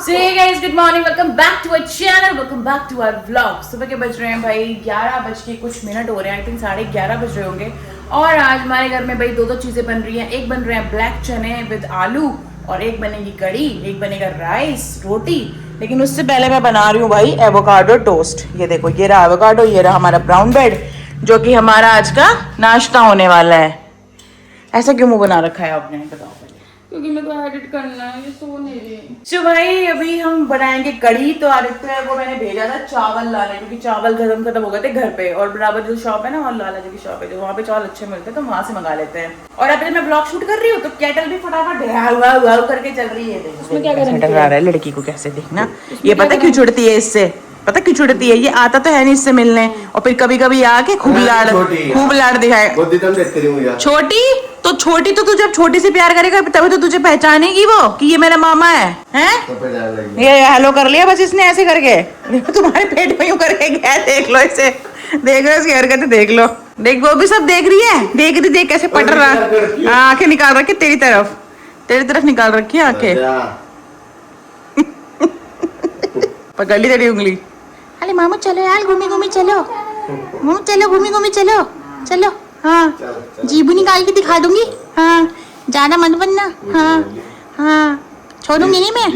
So hey guys, good morning. Welcome back to our channel. Welcome back to our vlog. सुबह के बज रहे हैं भाई 11 बज के कुछ मिनट हो रहे हैं. आई थिंक 11:30 बज रहे होंगे. और आज हमारे घर में भाई दो चीजें बन रही हैं. एक बन रहे हैं ब्लैक चने विद आलू और एक बनेगी कड़ी, एक बनेगा राइस रोटी. लेकिन उससे पहले मैं बना रही हूँ भाई एवोकाडो टोस्ट. ये देखो, ये रहा एवोकाडो, ये रहा हमारा ब्राउन ब्रेड जो कि हमारा आज का नाश्ता होने वाला है. ऐसा क्यों मुंह बना रखा है आपने, बताओ. क्योंकि मेरे को एडिट करना है, ये सो नहीं रही. तो भाई अभी हम बनाएंगे कढ़ी. तो आदित्य को मैंने भेजा था चावल लाने, क्योंकि चावल खत्म हो गए थे घर पे. और बराबर जो शॉप है ना, और लाला जी की शॉप है जो, वहाँ पे चावल अच्छे मिलते हैं तो वहाँ से मंगा लेते हैं. और अभी मैं ब्लॉग शूट कर रही हूँ तो केटल भी फटाफट करके चल रही है. उसमें क्या डरा रहा है लड़की को, कैसे देखना. ये पता क्यों चिढ़ती है इससे, पता क्यों चिढ़ती है. ये आता तो है नहीं इससे मिलने, और फिर कभी कभी आके खूब लाड़ दिखाए. छोटी तो तू जब छोटी से प्यार करेगा तभी तो तुझे पहचानेगी वो कि ये मेरा मामा है. हैं? ये हेलो कर लिया बस इसने ऐसे करके. तुम्हारे पेट में यूं करके गया. देख लो इसे, देख लो इसकी हरकतें, देख लो. देख वो भी सब देख रही है. देख कैसे पट रहा. आंखें निकाल रखी तेरी तरफ निकाल रखी है आंखें. पकड़ ली तेरी उंगली. अरे मामू चलो यार, घूमी चलो. घूमी चलो. हाँ, जीबू निकाल के दिखा दूंगी. हाँ, ज्यादा मत बनना. हाँ, छोड़ूंगी नहीं मैं.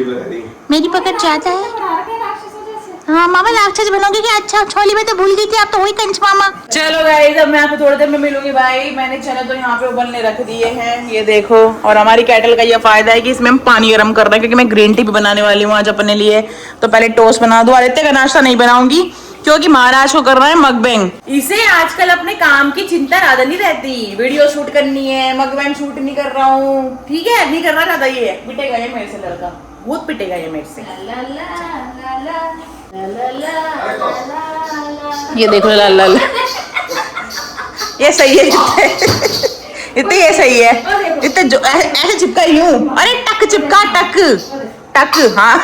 मेरी पकड़ चाहता है. हाँ मामा राक्षस बनोगे क्या. अच्छा छोली में तो भूल गई थी आप तो, वही कंच मामा. चलो गाइस, अब मैं आपको थोड़ी देर में मिलूंगी. भाई मैंने चने तो यहाँ पे उबलने रख दिए हैं, ये देखो. और हमारी केटल का ये फायदा है कि इसमें हम पानी गर्म कर रहे हैं, क्योंकि मैं ग्रीन टी भी बनाने वाली हूँ आज अपने लिए. तो पहले टोस्ट बना दूं. आदित्य का नाश्ता नहीं बनाऊंगी क्योंकि महाराज को कर रहा है मकबैंग. इसे आजकल अपने काम की चिंता ज्यादा नहीं रहती. वीडियो शूट करनी है, मकबैंग शूट नहीं कर रहा हूँ. ठीक है, नहीं करना चाहता. ये पिटेगा ये मेरे से, लड़का बहुत पिटेगा ये मेरे से. ये देखो ला ला ला. ये सही है इतने ये सही है इतने जो ऐसे चिपका यूं. अरे टक चिपका, टक. हाँ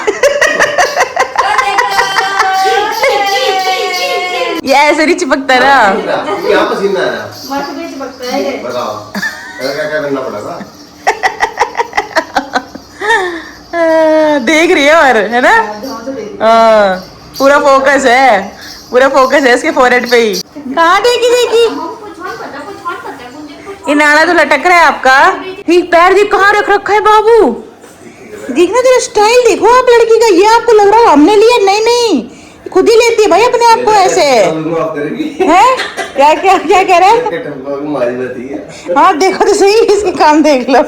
ये ऐसे नहीं चिपकता ना. यहाँ पसीना आ रहा. बताओ क्या करना पड़ेगा. देख रही है और है ना. पूरा फोकस है इसके फोरहेड पे ही. कहाँ देखी ये नाड़ा तो लटक रहा है आपका. पैर देख कहाँ रख रखा है बाबू. देखना तेरा स्टाइल देखो आप लड़की का. ये आपको लग रहा है हमने लिया. नहीं खुद ही लेती है भाई अपने आप को ऐसे. हैं क्या कह रहा है. हाँ देखो तो सही इसके काम, देख लो.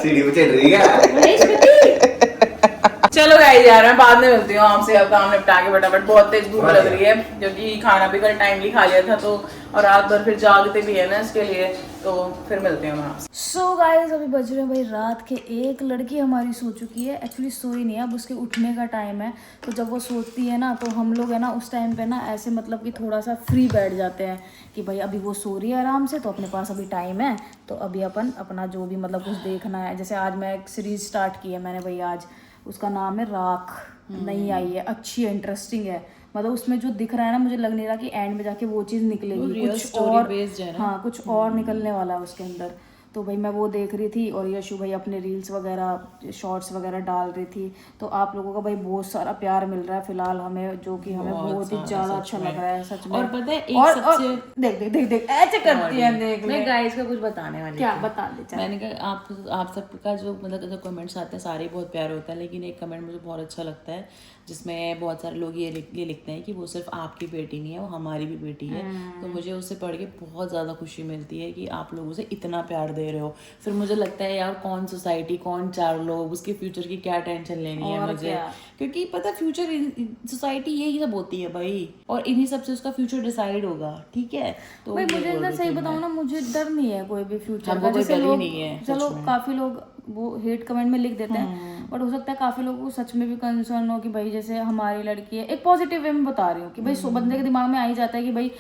चलो गाइस यार, मैं बाद में मिलती हूँ आपसे. अब काम निपटा के फटाफट. बहुत तेज भूख लग रही है क्योंकि खाना भी कल टाइमली खा लिया था तो, और रात भर फिर जागते भी है ना इसके लिए. तो फिर मिलते हैं हम आपसे. सो गाइस, अभी बज रहे हैं भाई रात के 1. लड़की हमारी सो चुकी है. एक्चुअली सोई नहीं है, अब उसके उठने का टाइम है. तो जब वो सोती है ना तो हम लोग है ना उस टाइम पे ना ऐसे मतलब कि थोड़ा सा फ्री बैठ जाते हैं कि भाई अभी वो सो रही है आराम से, तो अपने पास अभी टाइम है. तो अभी अपन अपना जो भी मतलब कुछ देखना है. जैसे आज मैं एक सीरीज स्टार्ट की है मैंने भाई आज. उसका नाम है राख. नई आई है, अच्छी है, इंटरेस्टिंग है. मतलब उसमें जो दिख रहा है ना, मुझे लग नहीं रहा कि एंड में जाके वो चीज़ निकलेगी. कुछ और, हाँ कुछ और निकलने वाला है उसके अंदर. तो भाई मैं वो देख रही थी और यशु भाई अपने रील्स वगैरह शॉर्ट्स वगैरह डाल रही थी. तो आप लोगों का भाई बहुत सारा प्यार मिल रहा है फिलहाल हमें, जो कि हमें बहुत ही ज़्यादा अच्छा लग रहा है सच में. और पता है एक सबसे देख ऐसे करती है. देख मैं गाइस का कुछ बताने वाली क्या बता दे. मैंने कहा आप सबका जो मतलब जो कमेंट्स आते हैं सारे बहुत प्यारे होता है, लेकिन एक कमेंट मुझे बहुत अच्छा लगता है जिसमें बहुत सारे लोग ये लिखते हैं कि वो सिर्फ आपकी बेटी नहीं है, वो हमारी भी बेटी है. तो मुझे उससे पढ़ के बहुत ज़्यादा खुशी मिलती है कि आप लोग उसे इतना प्यार दे रहे हो. फिर मुझे लगता है यार कौन सोसाइटी, कौन 4 लोग, उसके फ्यूचर की क्या टेंशन लेनी है मुझे. क्योंकि पता फ्यूचर सोसाइटी यही सब होती है भाई, और इन्हीं सब से उसका फ्यूचर डिसाइड होगा. ठीक है, तो भाई मुझे इधर सही बताऊँ ना, मुझे डर नहीं है कोई भी फ्यूचर का. जैसे लोग चलो काफी लोग वो हेट कमेंट में लिख देते हैं, बट हो सकता है काफी लोगों को सच में भी कंसर्न हो कि भाई जैसे हमारी लड़की है. एक पॉजिटिव वे में बता रही हूँ कि भाई बंदे के दिमाग में आ ही जाता है कि भाई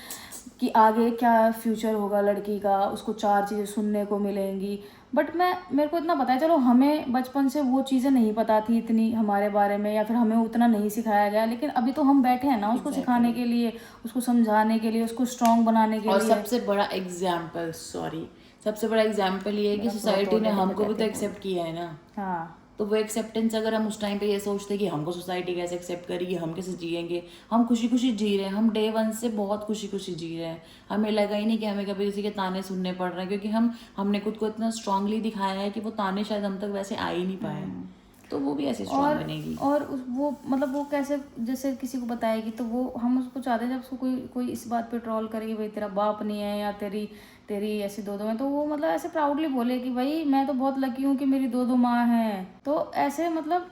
कि आगे क्या फ्यूचर होगा लड़की का, उसको 4 चीज़ें सुनने को मिलेंगी. बट मेरे को इतना पता है, चलो हमें बचपन से वो चीज़ें नहीं पता थी इतनी हमारे बारे में, या फिर हमें उतना नहीं सिखाया गया, लेकिन अभी तो हम बैठे हैं ना उसको सिखाने के लिए, उसको समझाने के लिए, उसको स्ट्रॉन्ग बनाने के लिए. और सबसे बड़ा एग्जाम्पल ये है कि सोसाइटी ने हमको भी तो एक्सेप्ट किया है ना. हाँ तो वो एक्सेप्टेंस अगर हम उस टाइम पे ये सोचते कि हमको सोसाइटी कैसे एक्सेप्ट करेगी, हम कैसे जिएंगे, हम खुशी खुशी जी रहे हैं, हम डे 1 से बहुत खुशी खुशी जी रहे हैं, हमें लगा ही नहीं कि हमें कभी किसी के ताने सुनने पड़ रहे हैं, क्योंकि हमने खुद को इतना स्ट्रांगली दिखाया है कि वो ताने शायद हम तक वैसे आ ही नहीं पाए, तो वो भी ऐसे स्ट्रांग बनेगी। और वो मतलब वो कैसे जैसे किसी को बताएगी, तो वो हम उसको चाहते हैं जब उसको कोई इस बात पे ट्रोल करेगी भाई तेरा बाप नहीं है या तेरी ऐसी दो है, तो वो मतलब ऐसे प्राउडली बोले कि भाई मैं तो बहुत लकी हूँ कि मेरी दो माँ हैं। तो ऐसे मतलब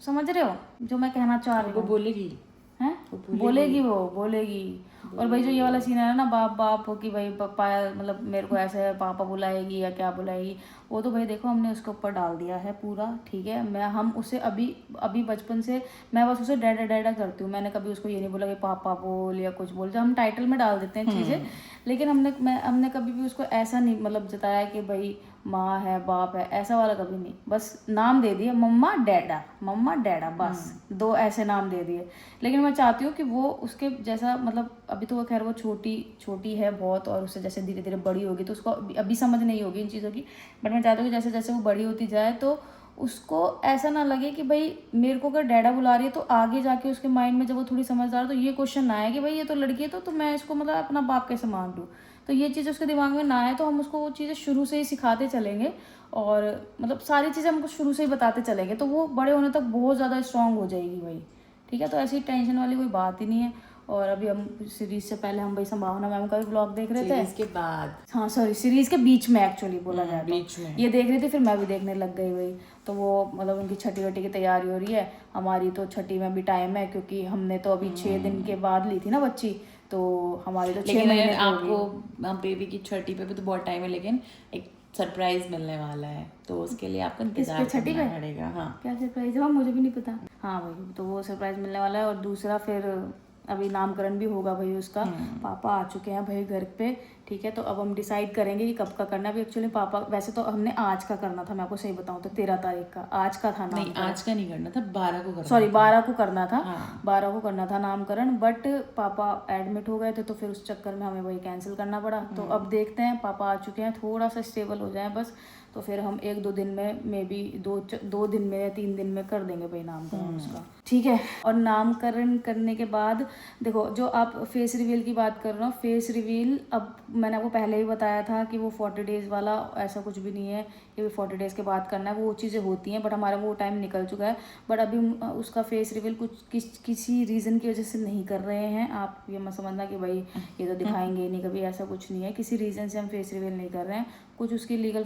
समझ रहे हो जो मैं कहना चाह रही हूँ? वो बोलेगी हैं, बोलेगी। और भाई जो ये वाला सीन है ना बाप कि भाई पापा मतलब मेरे को ऐसे पापा बुलाएगी या क्या बुलाएगी, वो तो भाई देखो हमने उसके ऊपर डाल दिया है पूरा, ठीक है। हम उसे अभी बचपन से मैं बस उसे डैडा करती हूँ, मैंने कभी उसको ये नहीं बोला कि पापा बोल या कुछ बोल, जो हम टाइटल में डाल देते हैं चीज़ें, लेकिन हमने कभी भी उसको ऐसा नहीं मतलब जताया कि भाई माँ है बाप है, ऐसा वाला कभी नहीं। बस नाम दे दिए मम्मा डैडा, बस 2 ऐसे नाम दे दिए। लेकिन मैं चाहती हूँ कि वो उसके जैसा मतलब अभी तो वो खैर वो छोटी है बहुत, और उससे जैसे धीरे धीरे बड़ी होगी तो उसको अभी समझ नहीं होगी इन चीज़ों की, बट मैं चाहती हूँ कि जैसे जैसे वो बड़ी होती जाए तो उसको ऐसा ना लगे कि भाई मेरे को अगर डैडा बुला रही है तो आगे जाके उसके माइंड में जब वो थोड़ी समझदार, तो ये क्वेश्चन ना आए कि भाई ये तो लड़की है तो मैं इसको मतलब अपना बाप कैसे मान लूँ। तो ये चीज़ उसके दिमाग में ना आए, तो हम उसको वो चीज़ें शुरू से ही सिखाते चलेंगे, और मतलब सारी चीज़ें हमको शुरू से ही बताते चलेंगे, तो वो बड़े होने तक बहुत ज़्यादा स्ट्रांग हो जाएगी भाई, ठीक है। तो ऐसी टेंशन वाली कोई बात ही नहीं है। और अभी हम सीरीज से पहले हम भाई संभावना मैम का भी ब्लॉग देख रहे थे, सीरीज के बाद, हाँ सॉरी सीरीज के बीच में एक्चुअली बोला जाए बीच में ये देख रही थी, फिर मैं भी देखने लग गई भाई। तो वो मतलब उनकी छठी वटी की तैयारी हो रही है, हमारी तो छठी में भी टाइम है, क्योंकि हमने तो अभी 6 दिन के बाद ली थी ना बच्ची, तो हमारी तो 6 महीने आपको बेबी की छठी पे भी तो बहुत टाइम है, लेकिन एक सरप्राइज मिलने वाला है, तो उसके लिए आपको इंतजार करना पड़ेगा। हाँ, क्या सरप्राइज है मुझे भी नहीं पता। हाँ भाई, तो वो सरप्राइज मिलने वाला है। और दूसरा फिर अभी नामकरण भी होगा भाई उसका, पापा आ चुके हैं भाई घर पे, ठीक है। तो अब हम डिसाइड करेंगे कि कब का करना है। अभी एक्चुअली पापा वैसे तो हमने आज का करना था, मैं आपको सही बताऊं तो 13 तारीख का आज का था नहीं, आज का नहीं करना था, 12 को करना, सॉरी 12 को करना था, 12 को करना था नामकरण, बट पापा एडमिट हो गए थे, तो फिर उस चक्कर में हमें वही कैंसिल करना पड़ा। तो अब देखते हैं, पापा आ चुके हैं, थोड़ा सा स्टेबल हो जाए बस, तो फिर हम 1-2 दिन में मे बी 2 दिन में या 3 दिन में कर देंगे भाई नामकरण उसका, ठीक है। और नामकरण करने के बाद देखो, जो आप फेस रिवील की बात कर रहे हो, फेस रिवील अब मैंने आपको पहले ही बताया था कि वो 40 डेज़ वाला ऐसा कुछ भी नहीं है कि वो 40 डेज़ के बाद करना है, वो चीज़ें होती हैं, बट हमारा वो टाइम निकल चुका है। बट अभी उसका फेस रिवील किसी रीज़न की वजह से नहीं कर रहे हैं, आप ये मत समझना कि भाई ये तो दिखाएंगे नहीं कभी, ऐसा कुछ नहीं है। किसी रीज़न से हम फेस रिवील नहीं कर रहे हैं, कुछ उसकी लीगल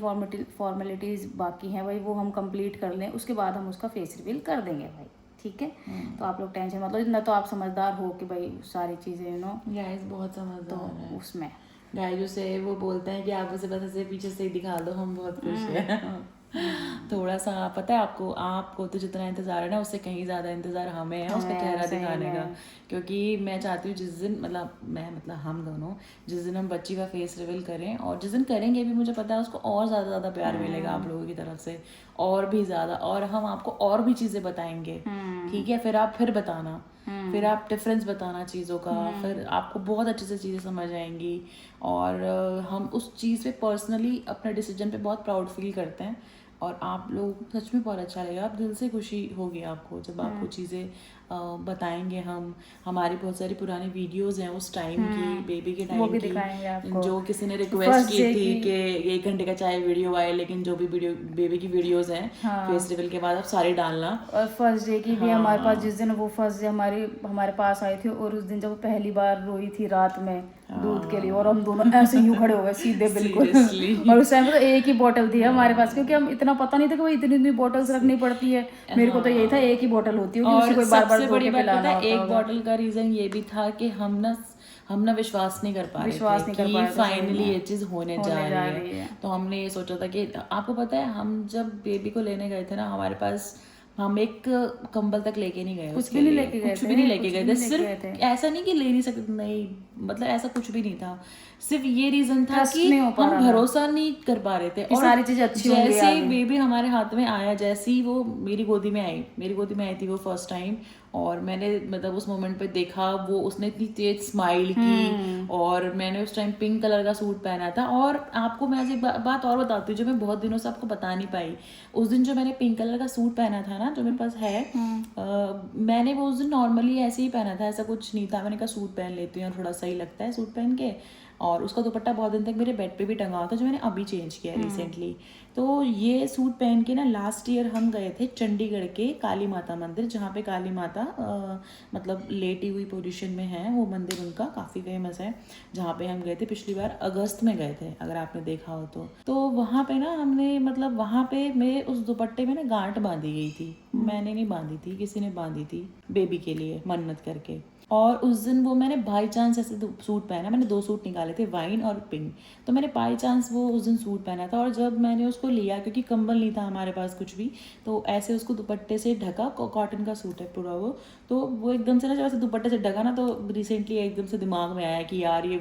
फॉर्मेलिटीज़ बाकी हैं भाई, वो हम कंप्लीट कर लें, उसके बाद हम उसका फेस रिवील कर देंगे भाई, ठीक है। तो आप लोग टेंशन मत लो, इतना तो आप समझदार हो कि भाई सारी चीज़ें यू नो गाइस बहुत समझदार है उसमें। गाइस से वो बोलते हैं कि आप उसे बस ऐसे पीछे से ही दिखा दो, हम बहुत खुश हैं। थोड़ा सा पता है आपको तो जितना इंतजार है ना, उससे कहीं ज्यादा इंतजार हमें है उसका चेहरा दिखाने का, क्योंकि मैं चाहती हूँ जिस दिन मतलब हम दोनों जिस दिन हम बच्ची का फेस रिवील करें, और जिस दिन करेंगे भी मुझे पता है उसको और ज्यादा प्यार मिलेगा आप लोगों की तरफ से, और भी ज्यादा, और हम आपको और भी चीजें बताएंगे, ठीक है। फिर आप बताना, फिर आप डिफरेंस बताना चीज़ों का, फिर आपको बहुत अच्छे से चीज़ें समझ आएंगी, और हम उस चीज़ पे पर्सनली अपने डिसीजन पे बहुत प्राउड फील करते हैं, और आप लोग सच में बहुत अच्छा लगेगा, आप दिल से खुशी होगी आपको जब आपको चीज़ें बताएंगे। हमारी बहुत सारी पुरानी वीडियोस हैं उस टाइम की, बेबी के टाइम की, जो किसी ने रिक्वेस्ट की थी कि 1 घंटे का चाहे वीडियो आए, लेकिन जो भी वीडियो बेबी की वीडियोस हैं फेस रिवील के बाद आप सारी डालना। और फर्स्ट डे की भी हमारे पास, जिस दिन वो फर्स्ट डे हमारे पास आई थी, और उस दिन जब वो पहली बार रोई थी रात में दूध के लिए, और हम दोनों ऐसे यूं खड़े हो गए सीधे बिल्कुल। और उस टाइम तो एक ही बोतल थी हमारे पास, क्योंकि हम इतना पता नहीं था कि भाई इतनी बॉटल्स रखनी पड़ती है। मेरे को तो यही था एक ही बोतल होती है, उसे कोई बार बार बड़ी बात पता है, एक बॉटल का रीजन ये भी था कि हम ना विश्वास नहीं कर पा रहे थे कि फाइनली ये चीज होने जा रही है। तो हमने ये सोचा था कि आपको पता है, हम जब बेबी को लेने गए थे ना, हमारे पास हम एक कंबल तक लेके नहीं गए, कुछ भी नहीं लेके गए थे। सिर्फ ऐसा नहीं कि ले नहीं सकते, नहीं मतलब ऐसा कुछ भी नहीं था, सिर्फ ये रीजन था कि हम भरोसा नहीं कर पा रहे थे। और सारी चीजें अच्छी जैसे ही बेबी हमारे हाथ में आया, जैसे ही वो मेरी गोदी में आई थी वो फर्स्ट टाइम, और मैंने मतलब उस मोमेंट पे देखा वो उसने इतनी तेज स्माइल की, और मैंने उस टाइम पिंक कलर का सूट पहना था। और आपको मैं आज एक बात और बताती हूँ जो मैं बहुत दिनों से आपको बता नहीं पाई। उस दिन जो मैंने पिंक कलर का सूट पहना था ना, जो मेरे पास है, मैंने वो उस दिन नॉर्मली ऐसे ही पहना था, ऐसा कुछ नहीं था। मैंने कहा सूट पहन लेती हूँ, थोड़ा सही लगता है सूट पहन के। और उसका दुपट्टा बहुत दिन तक मेरे बेड पे भी टंगा हुआ था, जो मैंने अभी चेंज किया रिसेंटली। तो ये सूट पहन के ना लास्ट ईयर हम गए थे चंडीगढ़ के काली माता मंदिर, जहाँ पे काली माता मतलब लेटी हुई पोजीशन में है। वो मंदिर उनका काफ़ी फेमस है, जहाँ पे हम गए थे पिछली बार अगस्त में गए थे, अगर आपने देखा हो तो वहाँ पे ना हमने मतलब वहाँ पे मेरे उस दुपट्टे में ना गांठ बांधी गई थी। मैंने नहीं बांधी थी, किसी ने बांधी थी बेबी के लिए मन्नत करके। और उस दिन वो मैंने बाई चांस ऐसे सूट पहना, मैंने 2 सूट निकाले थे, वाइन और पिंक। तो मैंने बाई चांस वो उस दिन सूट पहना था, और जब मैंने उसको लिया, क्योंकि कंबल नहीं था हमारे पास कुछ भी, तो ऐसे उसको दुपट्टे से ढका, कॉटन का सूट है पूरा वो, तो वो एकदम से ना जब ऐसे दुपट्टे से ढका ना, तो रिसेंटली एकदम से दिमाग में आया कि यार ये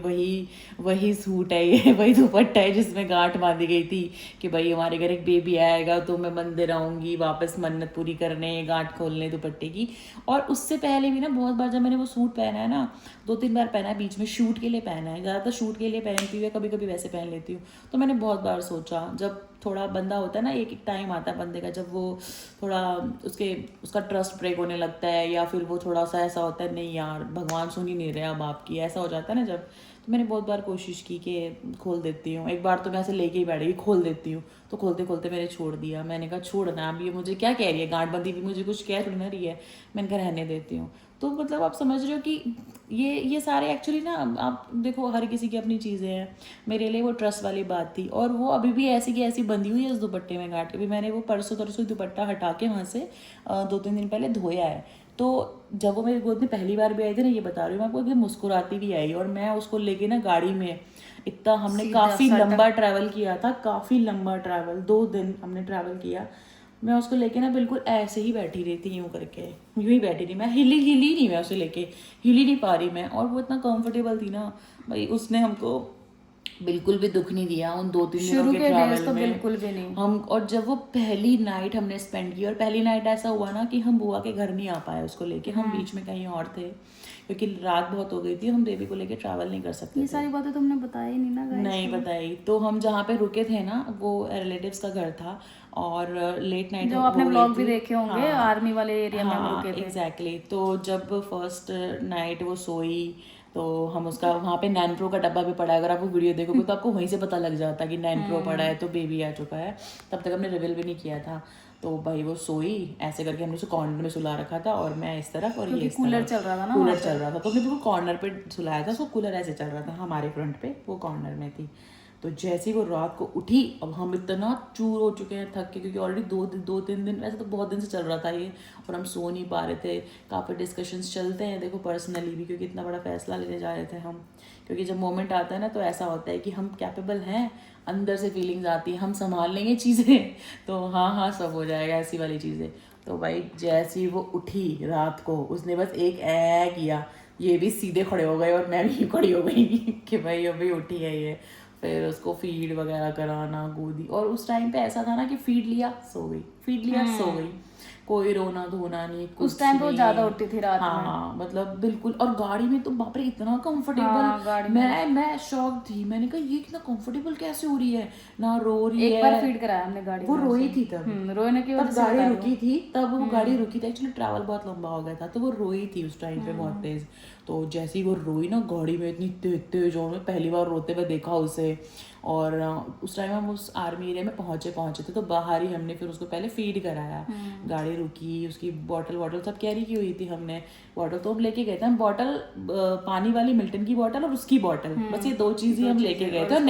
वही सूट है, ये वही दुपट्टा है जिसमें गांठ बांधी गई थी कि भाई हमारे घर एक बेबी आएगा तो मैं मंदिर आऊँगी वापस मन्नत पूरी करने, गांठ खोलने दुपट्टे की। और उससे पहले भी ना बहुत बार जब मैंने वो सूट पहना है ना, 2-3 बार पहना है, बीच में शूट के लिए पहना है, ज़्यादातर शूट के लिए पहनती हूँ, कभी कभी वैसे पहन लेती हूँ। तो मैंने बहुत बार सोचा, जब थोड़ा बंदा होता है ना, एक टाइम आता है बंदे का जब वो थोड़ा उसका ट्रस्ट ब्रेक होने लगता है, या फिर वो थोड़ा सा ऐसा होता है नहीं यार भगवान सुन ही नहीं रहे अब आपकी, ऐसा हो जाता है ना जब। तो मैंने बहुत बार कोशिश की कि खोल देती हूँ। एक बार तो मैं ऐसे लेके ही बैठ गई, खोल देती हूँ, तो खोलते खोलते मैंने छोड़ दिया। मैंने कहा छोड़ना, अब ये मुझे क्या कह रही है, गांठ बंदी भी मुझे कुछ कह थोड़ी ना रही है, मैंने कहा रहने देती हूँ। तो मतलब आप समझ रहे हो कि ये सारे एक्चुअली ना, आप देखो हर किसी की अपनी चीज़ें हैं। मेरे लिए वो ट्रस्ट वाली बात थी, और वो अभी भी ऐसी की ऐसी बंधी हुई है उस दुपट्टे में गांठ के भी। मैंने वो परसों दुपट्टा हटा के वहाँ से 2-3 दिन पहले धोया है। तो जब वो मेरी गोद में पहली बार भी आई थी ना, ये बता रही हूँ मैं आपको, एकदम मुस्कुराती भी आई, और मैं उसको लेके ना गाड़ी में इतना हमने काफ़ी लंबा ट्रैवल किया था, काफ़ी लंबा ट्रैवल, 2 दिन हमने ट्रैवल किया। मैं उसको लेके ना बिल्कुल ऐसे ही बैठी रही थी, यूँ करके यूँ ही बैठी रही, मैं हिली नहीं, मैं उसे लेके हिली नहीं पा रही मैं। और वो इतना कंफर्टेबल थी ना भाई, उसने हमको बिल्कुल भी दुख नहीं दिया उन 2-3 दिनों के ट्रैवल तो में, बिल्कुल भी नहीं। हम। और जब वो पहली नाइट हमने स्पेंड की, और पहली नाइट ऐसा हुआ ना कि हम बुआ के घर नहीं आ पाए उसको लेके, हम बीच में कहीं और थे, क्योंकि रात बहुत हो गई थी, हम बेबी को लेके ट्रैवल नहीं कर सकते। ये सारी बातें तुमने बताई नहीं ना गाइस? नहीं बताई। तो हम जहाँ पे रुके थे ना, वो रिलेटिव्स का घर था, और लेट नाइट जो आपने व्लॉग भी देखे होंगे, आर्मी वाले एरिया में हम रुके थे। एग्जैक्टली। तो जब फर्स्ट नाइट वो सोई, तो हम उसका वहाँ पे नैनप्रो का डब्बा भी पड़ा है, अगर आप वो वीडियो देखोगे तो आपको वहीं से पता लग जाता है कि नैनप्रो पड़ा है, तो बेबी आ चुका है। तब तक हमने रिवील भी नहीं किया था। तो भाई वो सोई ऐसे करके, हमने उसे कॉर्नर में सुला रखा था, और मैं इस तरफ और ये इस तरफ। कूलर चल रहा था ना, कूलर चल रहा था, तो हमने बिल्कुल कॉर्नर पे सुलाया था, उसको कूलर ऐसे चल रहा था हमारे फ्रंट पे, वो कॉर्नर में थी। तो जैसे ही वो रात को उठी, अब हम इतना चूर हो चुके हैं थक के, क्योंकि ऑलरेडी 2-3 दिन, वैसे तो बहुत दिन से चल रहा था ये, और हम सो नहीं पा रहे थे। काफ़ी डिस्कशंस चलते हैं देखो पर्सनली भी, क्योंकि इतना बड़ा फैसला लेने जा रहे थे हम। क्योंकि जब मोमेंट आता है ना, तो ऐसा होता है कि हम कैपेबल हैं, अंदर से फीलिंग्स आती है, हम संभाल लेंगे चीज़ें, तो हाँ सब हो जाएगा, ऐसी वाली चीज़ें। तो भाई जैसे ही वो उठी रात को, उसने बस एक किया, ये भी सीधे खड़े हो गए, और मैं भी खड़ी हो गई कि भाई अभी उठी है ये। फिर उसको फीड वगैरह कराना, गोदी, और उस टाइम पे ऐसा था ना कि फीड लिया सो गई, फीड लिया सो गई, कोई रोना धोना नहीं, उस टाइम पे ज्यादा उठती थी रात में। हाँ मतलब बिल्कुल। और गाड़ी में तो बाप रे इतना कंफर्टेबल, मैं शॉक थी, मैंने कहा ये कितना कंफर्टेबल कैसे हो रही है, ना रो रही है। एक बार फीड कराया हमने गाड़ी वो में, रोई थी तब, रोने की वजह से गाड़ी रुकी थी, तब वो गाड़ी रुकी थी, एक्चुअली ट्रैवल बहुत लंबा हो गया था, तो वो रोई थी उस टाइम पे बहुत तेज। तो जैसे ही वो रोई ना गाड़ी में, इतनी तेज, और मैं पहली बार रोते हुए देखा उसे। और उस टाइम हम उस आर्मी एरिया में पहुंचे थे, तो बाहर ही हमने फिर उसको पहले फीड कराया। गाड़ी रुकी, उसकी बॉटल सब कैरी की हुई थी हमने, बॉटल तो हम लेके गए थे, हम बॉटल पानी वाली मिल्टन की बॉटल और उसकी बॉटल, बस ये 2 चीज़ ही हम लेके गए थे, और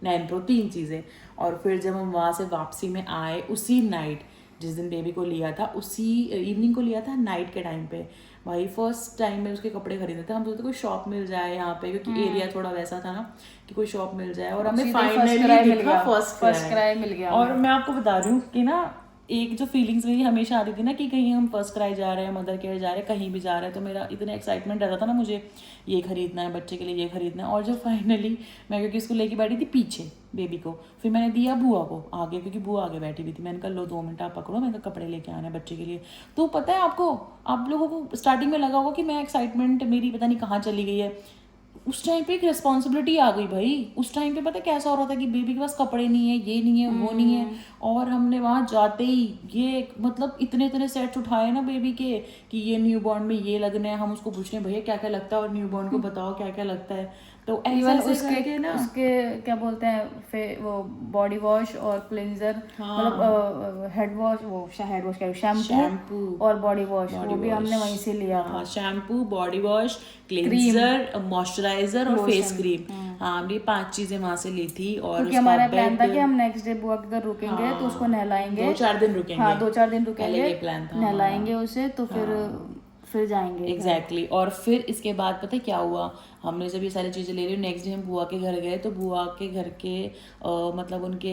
नैनप्रो 3 चीज़ें। और फिर जब हम वहाँ से वापसी में आए, उसी नाइट जिस दिन बेबी को लिया था, उसी इवनिंग को लिया था, नाइट के टाइम पे भाई फर्स्ट टाइम में उसके कपड़े खरीदे थे। हम सोचते कोई शॉप मिल जाए यहाँ पे, क्योंकि एरिया थोड़ा वैसा था ना कि कोई शॉप मिल जाए, और हमें फाइनली दिखा फर्स्ट क्राई मिल गया। और मैं आपको बता रही हूँ कि ना एक जो फीलिंग्स मेरी हमेशा आती थी ना कि कहीं हम फर्स्ट क्राई जा रहे हैं, मदर केयर जा रहे हैं, कहीं भी जा रहे हैं, तो मेरा इतना एक्साइटमेंट रहता था ना, मुझे ये खरीदना है बच्चे के लिए, ये खरीदना है। और जब फाइनली मैं क्योंकि इसको लेके बैठी थी पीछे बेबी को, फिर मैंने दिया बुआ को आगे, क्योंकि बुआ आगे बैठी हुई थी। मैंने कहा लो 2 मिनट आप पकड़ो, मैंने कहा कपड़े लेके आने बच्चे के लिए। तो पता है आपको, आप लोगों को स्टार्टिंग में लगा होगा कि मैं एक्साइटमेंट मेरी पता नहीं कहाँ चली गई है, उस टाइम पे एक रिस्पॉन्सिबिलिटी आ गई भाई। उस टाइम पे पता कैसा हो रहा था कि बेबी के पास कपड़े नहीं है, ये नहीं है, वो नहीं है। और हमने वहाँ जाते ही ये मतलब इतने सेट्स उठाए ना बेबी के कि ये न्यू बॉर्न में ये लगना है। हम उसको पूछ रहे हैं भैया क्या क्या लगता है, और न्यू बॉर्न को बताओ क्या क्या लगता है। तो इवन उसके क्या बोलते हैं वो बॉडी वॉश और क्लिंजर, मतलब हेड वॉश, वो हेड वॉश क्या, शैम्पू और बॉडी वॉश, वो भी हमने वहीं से लिया था। Shampoo, body wash, cleanser, moisturiser और फेस क्रीम। हाँ, हमने 5 चीजें वहां से ली थी। और क्योंकि हमारा प्लान था कि हम नेक्स्ट डे बुआ के घर रुकेंगे, तो उसको नहलाएंगे, 2-4 दिन रुकेंगे। हाँ 2-4 दिन रुकेंगे, ये प्लान था, नहलाएंगे उसे, तो फिर जाएंगे। एग्जैक्टली। और फिर इसके बाद पता है क्या हुआ, हमने जब ये सारी चीज़ें ले ली, नेक्स्ट डे हम बुआ के घर गए, तो बुआ के घर के मतलब उनके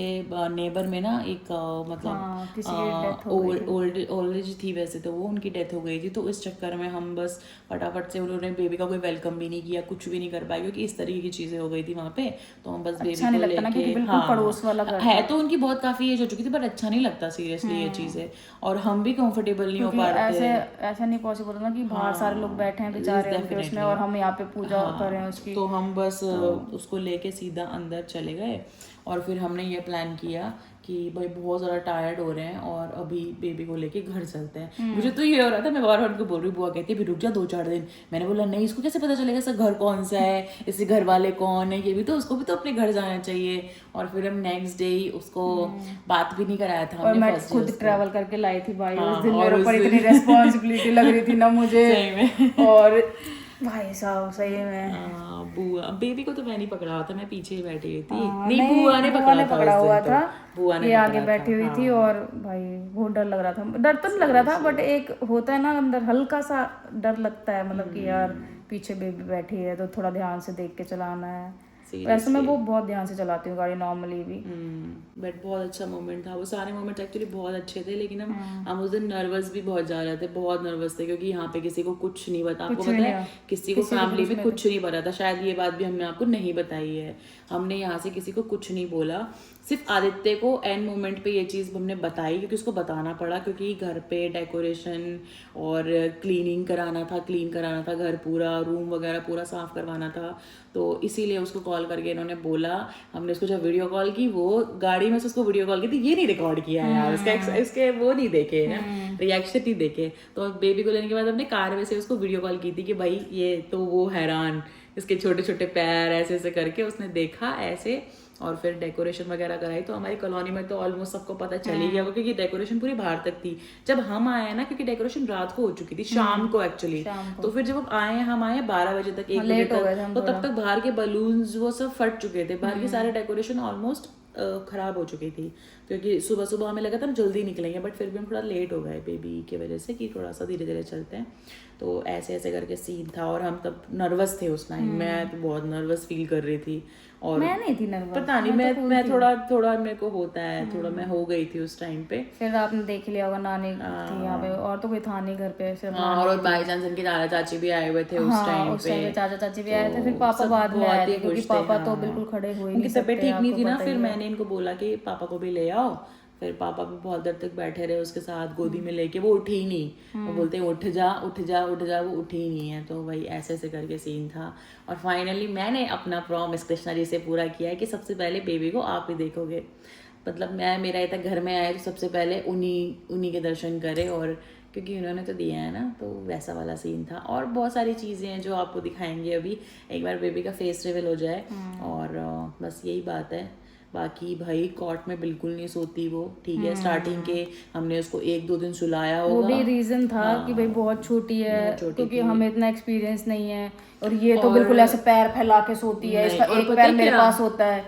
नेबर में ना एक मतलब ओल्ड एज थी वैसे तो, वो उनकी डेथ हो गई थी। तो इस चक्कर में हम बस फटाफट से, उन्होंने बेबी का कोई वेलकम भी नहीं किया, कुछ भी नहीं कर पाए, क्योंकि इस तरीके की चीज़ें हो गई थी वहाँ पे। तो हम बस बेबी को लेके, हाँ है तो उनकी बहुत काफ़ी एज हो चुकी थी, बट अच्छा नहीं लगता सीरियसली ये चीज़ें, और हम भी कंफर्टेबल नहीं हो पाते। ऐसा नहीं पॉसिबल ना कि बाहर सारे लोग बैठे हैं बेचारे उनके उसमें, और हम यहाँ पे पूजा कर रहे हैं उसकी। तो हम बस उसको लेके सीधा अंदर चले गए। और फिर हमने ये प्लान किया कि भाई बहुत ज़्यादा टायर्ड हो रहे हैं और अभी बेबी को लेके घर चलते हैं। मुझे तो ये हो रहा था, मैं बार बार उनको बोल रही, बुआ कहती है भी रुक जा 2-4 दिन। मैंने बोला नहीं, इसको कैसे पता चलेगा इसका घर कौन सा है, इसके घर वाले कौन है, ये भी तो, उसको भी तो अपने घर जाना चाहिए। और फिर हम नेक्स्ट डे ही उसको बात भी नहीं कराया था, और मैं खुद ट्रैवल करके लाई थी भाई उस दिन। मेरे ऊपर इतनी रिस्पॉन्सिबिलिटी लग रही थी ना मुझे, और भाई साहब सही में बुआ, बेबी को तो मैं नहीं पकड़ा हुआ था, मैं पीछे ही बैठी हुई थी। नहीं बुआ ने पकड़ा हुआ था, बुआ ने आगे बैठी हुई थी। और भाई बहुत डर लग रहा था, डर तो नहीं लग रहा था, बट एक होता है ना अंदर हल्का सा डर लगता है, मतलब कि यार पीछे बेबी बैठी है तो थोड़ा ध्यान से देख के चलाना है। वैसे मैं वो बहुत ध्यान से चलाती हूँ गाड़ी नॉर्मली भी। बट बहुत अच्छा मोमेंट था वो, सारे मोमेंट्स एक्चुअली बहुत अच्छे थे। लेकिन हम उस दिन नर्वस भी बहुत जा रहे थे, बहुत नर्वस थे, क्योंकि यहाँ पे किसी को कुछ नहीं पता। आपको पता है किसी को फैमिली में कुछ नहीं पता था, शायद ये बात भी हमने आपको नहीं बताई है। हमने यहाँ से किसी को कुछ नहीं बोला, सिर्फ आदित्य को एंड मोमेंट पे ये चीज़ हमने बताई, क्योंकि उसको बताना पड़ा, क्योंकि घर पे डेकोरेशन और क्लीन कराना था घर पूरा, रूम वगैरह पूरा साफ करवाना था। तो इसीलिए उसको कॉल करके इन्होंने बोला। हमने उसको जब वीडियो कॉल की, वो गाड़ी में से उसको वीडियो कॉल की थी, ये नहीं रिकॉर्ड किया है यार, इसके वो नहीं देखे ना, रिएक्शन नहीं देखे। तो बेबी को लेने के बाद हमने कार में से उसको वीडियो कॉल की थी कि भाई ये तो वो हैरान, इसके छोटे छोटे पैर ऐसे ऐसे करके उसने देखा ऐसे। और फिर डेकोरेशन वगैरह कराई। तो हमारी कॉलोनी में तो ऑलमोस्ट सबको पता चल ही गया, क्योंकि डेकोरेशन पूरी बाहर तक थी। जब हम आए ना, क्योंकि डेकोरेशन रात को हो चुकी थी, शाम को एक्चुअली, तो फिर जब हम आए 12 बजे तक, 1 बजे तक, तो तब तक बाहर के बलून्स वो सब फट चुके थे, बाहर की सारे डेकोरेशन ऑलमोस्ट खराब हो चुकी थी, क्योंकि सुबह सुबह हमें लगा था ना जल्दी निकलेंगे, बट फिर भी हम थोड़ा लेट हो गए बेबी की वजह से, कि थोड़ा सा धीरे धीरे चलते हैं। तो ऐसे ऐसे करके सीन था, और हम तब नर्वस थे उस टाइम। मैं तो बहुत नर्वस फील कर रही थी, और मैं नहीं थी नर्वस, पता नहीं, मैं थोड़ा मेरे को होता है थोड़ा, मैं हो गई थी उस टाइम पे। फिर आपने देख लिया होगा नानी थी यहाँ पे, और तो कोई था नहीं घर पे, सिर्फ और बाई चांस इनके चाचा चाची भी आए हुए थे उस टाइम पे, चाचा चाची भी आए थे। फिर पापा बाद में आए थे, क्योंकि पापा तो बिल्कुल खड़े हुए नहीं, उनकी तबीयत ठीक नहीं थी ना। फिर मैंने इनको बोला कि पापा को भी ले आओ। फिर पापा भी बहुत देर तक बैठे रहे उसके साथ गोदी में लेके, वो उठी ही नहीं। वो बोलते उठ जा, वो उठी ही नहीं है। तो वही ऐसे ऐसे करके सीन था। और फाइनली मैंने अपना प्रॉमिस कृष्णा जी से पूरा किया है कि सबसे पहले बेबी को आप ही देखोगे। मतलब मेरा ये तक घर में आए तो सबसे पहले उन्हीं के दर्शन करे, और क्योंकि उन्होंने तो दिया है ना, तो वैसा वाला सीन था। और बहुत सारी चीज़ें हैं जो आपको दिखाएंगे अभी, एक बार बेबी का फेस रिवील हो जाए। और बस यही बात है। बाकी भाई कॉट में बिल्कुल नहीं सोती वो, ठीक है। स्टार्टिंग के हमने उसको 1-2 दिन सुलाया होगा, वो भी रीजन था कि भाई बहुत छोटी है, क्योंकि हमें इतना एक्सपीरियंस नहीं है। और ये तो बिल्कुल ऐसे पैर फैला के सोती है, इसका एक पैर मेरे पास होता है,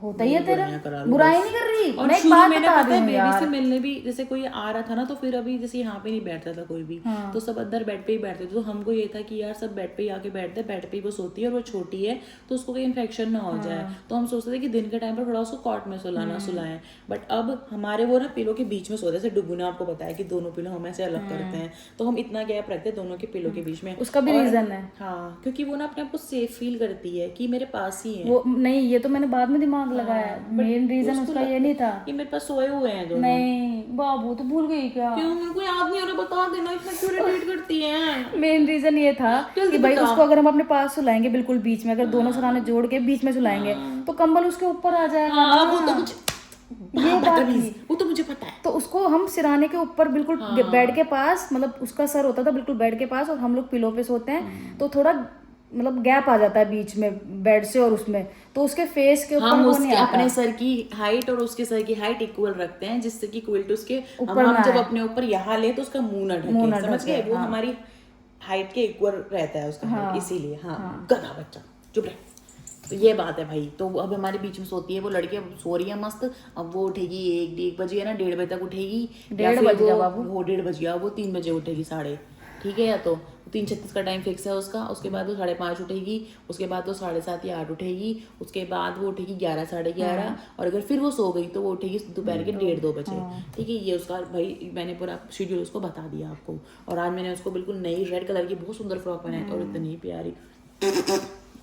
होता ही है तेरा, बुराइयां करा लो बुराई बस। नहीं कर रही। और मैं एक शुरू बात में बता पता रही है हूँ बेबी यार, से मिलने भी जैसे कोई आ रहा था ना, तो फिर अभी जैसे यहाँ पे नहीं बैठता था कोई भी, तो सब अंदर बेड पे ही बैठते थे। तो हमको ये था कि यार सब बेड पे ही आके बैठते हैं, बेड पे ही वो सोती है और वो छोटी है तो उसको कोई इन्फेक्शन ना हो जाए। तो हम सोचते थे कि दिन के टाइम पर थोड़ा उसको कॉट में सुलाएं। बट अब हमारे वो ना पिलो के बीच में सोते हैं। जैसे डुगू ने आपको बताया कि दोनों पिलो हम ऐसे अलग करते हैं, तो हम इतना गैप रखते हैं दोनों के पिलो के बीच में। उसका भी रीजन है। हाँ, क्योंकि वो ना अपने आप को सेफ फील करती है कि मेरे पास ही है। वो नहीं, ये तो मैंने बाद में दिमाग लगाया, मेन रीजन उसका ये नहीं था। ये मेरे पास सोए हुए हैं दोनों। नहीं बाबू तो भूल गई क्या? क्यों, मेरे को याद नहीं हो रहा, बता देना, इतना क्यों रिपीट करती है? मेन रीजन ये था कि भाई उसको अगर हम अपने पास सुलाएंगे बिल्कुल बीच में, अगर दोनों सराहने जोड़ के बीच में सुलाएंगे तो कंबल उसके ऊपर आ जाएगा हाँ, ना। वो तो मुझे ये बात थी। वो तो मुझे पता है। तो उसको हम सिराने के ऊपर बिल्कुल बेड के पास, मतलब उसका सर होता था बिल्कुल बेड के पास और हम लोग पिलो पे सोते हैं, तो थोड़ा मतलब गैप आ जाता है बीच में बेड से और उसमें, तो उसके फेस के ऊपर हम वो उसके नहीं आता। अपने सर की हाइट और उसके सर की हाइट इक्वल रखते हैं, जिससे कि इक्वल टू उसके हम जब अपने ऊपर यहाँ ले तो उसका मुंह ना ढके, समझ गए? वो हमारी हाइट के इक्वल रहता है उसका height, इसीलिए। हाँ, गधा बच्चा, चुप रह। तो ये बात है भाई। तो अब हमारे बीच में सोती है वो लड़की, अब सो रही है मस्त। अब वो उठेगी 1 बजे है ना, 1:30 बजे तक उठेगी। 1:30 बज गया बाबू। वो 1:30 बज गया, वो 3 बजे उठेगी, 3:30, ठीक है? या तो 3:36 का टाइम फिक्स है उसका। उसके बाद वो 5:30 उठेगी, उसके बाद वो 7:30 या 8 उठेगी, उसके बाद वो उठेगी 11, 11:30, और अगर फिर वो सो गई तो वो उठेगी दोपहर के 1:30-2 बजे, ठीक है? ये उसका भाई मैंने पूरा शेड्यूल उसको बता दिया आपको। और आज मैंने उसको बिल्कुल नई रेड कलर की बहुत सुंदर फ्रॉक पहनाई और इतनी प्यारी,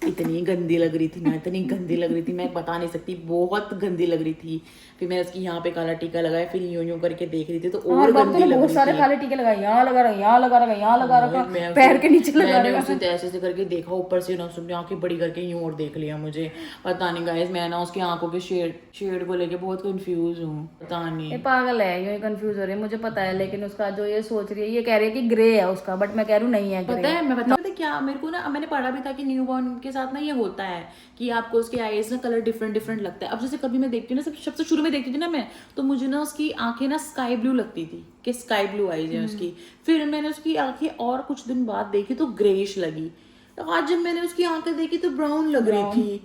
इतनी गंदी लग रही थी ना, इतनी गंदी लग रही थी, मैं बता नहीं सकती, बहुत गंदी लग रही थी। फिर मैंने उसकी यहाँ पे काला टीका लगाया, फिर यूं करके देख रही थी तो और गंदी लग रही थी। बहुत सारे काले टीके लगाए, यहाँ लगा रहा, यहाँ लगा रहा, यहाँ लगा रहा, पैर के नीचे लगा रहा। मैंने उसे तो ऐसे करके देखा ऊपर से ना, उसने आंखें बड़ी करके यूं और देख लिया मुझे। पता नहीं गाइस, मैं ना उसकी आंखों के शेड को लेके बहुत कंफ्यूज हूँ, पता नहीं। ये पागल है, यूं ही कंफ्यूज हो रही है, मुझे पता है। लेकिन उसका जो ये सोच रही है, ये कह रही है कि ग्रे है उसका, बट मैं कह रही हूँ नहीं है पता है, मैं बताऊँ क्या, मेरे को ना, मैंने पढ़ा भी था कि न्यूबॉर्न के साथ ना ये होता है कि आपको उसके आईज ना कलर डिफरेंट लगता है। अब जैसे कभी मैं देखती हूँ ना, सबसे शुरू में देखती थी ना मैं, तो मुझे ना उसकी आंखें ना स्काई ब्लू लगती थी कि स्काई ब्लू आईज है उसकी। फिर मैंने उसकी आंखें और कुछ दिन बाद देखी तो ग्रेइश लगी। आज जब मैंने उसकी आंखें देखी तो ब्राउन लग रही थी।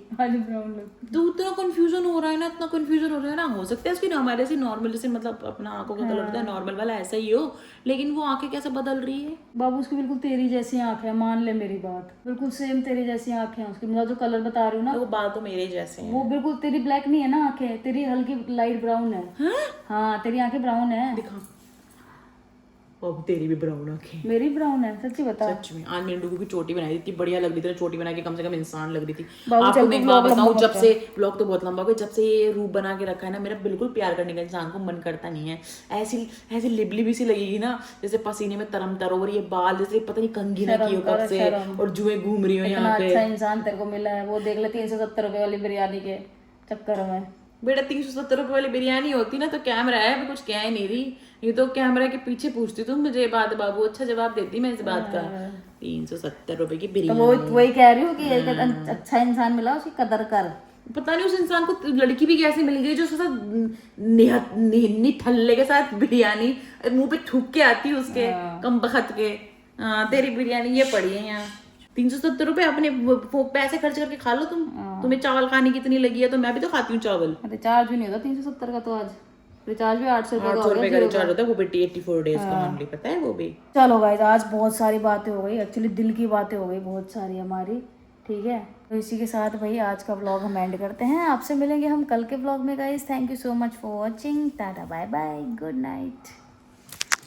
तो इतना कंफ्यूजन हो रहा है ना, इतना कंफ्यूजन हो रहा है ना। हो सकता है उसकी हमारे से नॉर्मल जैसे मतलब अपना आंखों का कलर होता है नॉर्मल वाला, ऐसा ही हो, लेकिन वो आंखें कैसे बदल रही है? बाबू उसकी बिल्कुल तेरी जैसी आंखें है, मान ले मेरी बात, बिल्कुल सेम तेरी जैसी आंखें हैं उसकी। मतलब जो कलर बता रही हूँ ना, वो बाल तो मेरे जैसे हैं। वो बिल्कुल तेरी ब्लैक नहीं है ना आंखें, तेरी हल्की लाइट ब्राउन है। हाँ, तेरी आंखें ब्राउन है। दिखा, अब तेरी भी ब्राउन आंखें। मेरी ब्राउन है, सच्ची बता। सच में आज मैंने डुगू की चोटी बनाई थी, इतनी बढ़िया लग रही थी, चोटी बना के कम से कम इंसान लग रही थी। आपको मैं एक बात बताऊं, जब से ब्लॉग तो बहुत लंबा हो गया, जब से ये रूप बना के रखा है ना, मेरा बिल्कुल प्यार करने का इंसान को मन करता नहीं है। ऐसी लिबली सी लगेगी ना, जैसे पसीने में तरम तर, और ये बाल जैसे पता नहीं कंघी ना की हो कब से, और जुएं घूम रही हो यहाँ पे। अच्छा इंसान तेरे को मिला है, वो देख ले 370 रुपए वाली बिरयानी के चक्कर में। बेटा 370 रुपए वाली बिरयानी होती ना तो कैमरा है, मैं कुछ कह ही नहीं रही, ये तो कैमरा के पीछे पूछती तुम मुझे ये बात। बाबू अच्छा जवाब देती मैं इस बात का। 370 रुपए की बिरयानी, तो वही कह रही हूँ कि एक अच्छा इंसान मिला, उसकी कदर कर। पता नहीं उस इंसान को लड़की भी कैसे मिल गई जो उसके साथ निठल्ले के साथ बिरयानी मुंह पे थूक के आती है उसके कम बखत के। तेरी बिरयानी ये पड़ी है यहाँ 370 रुपए, अपने पैसे खर्च करके खा लो तुम। तुम्हें चावल खाने की इतनी लगी है तो मैं भी तो खाती हूँ चावल। रिचार्ज भी नहीं होता 370 का, तो आज रिचार्ज भी 800 रुपए का रिचार्ज होता है, वो भी 84 डेज का मंथली, पता है वो भी। चलो गाइस, आज बहुत सारी बातें हो गई, एक्चुअली दिल की बातें हो गई बहुत सारी हमारी, ठीक है? तो इसी के साथ भाई आज का व्लॉग हम एंड करते हैं। आपसे मिलेंगे हम कल के व्लॉग में guys. Thank you so much for watching, tata bye bye, good night.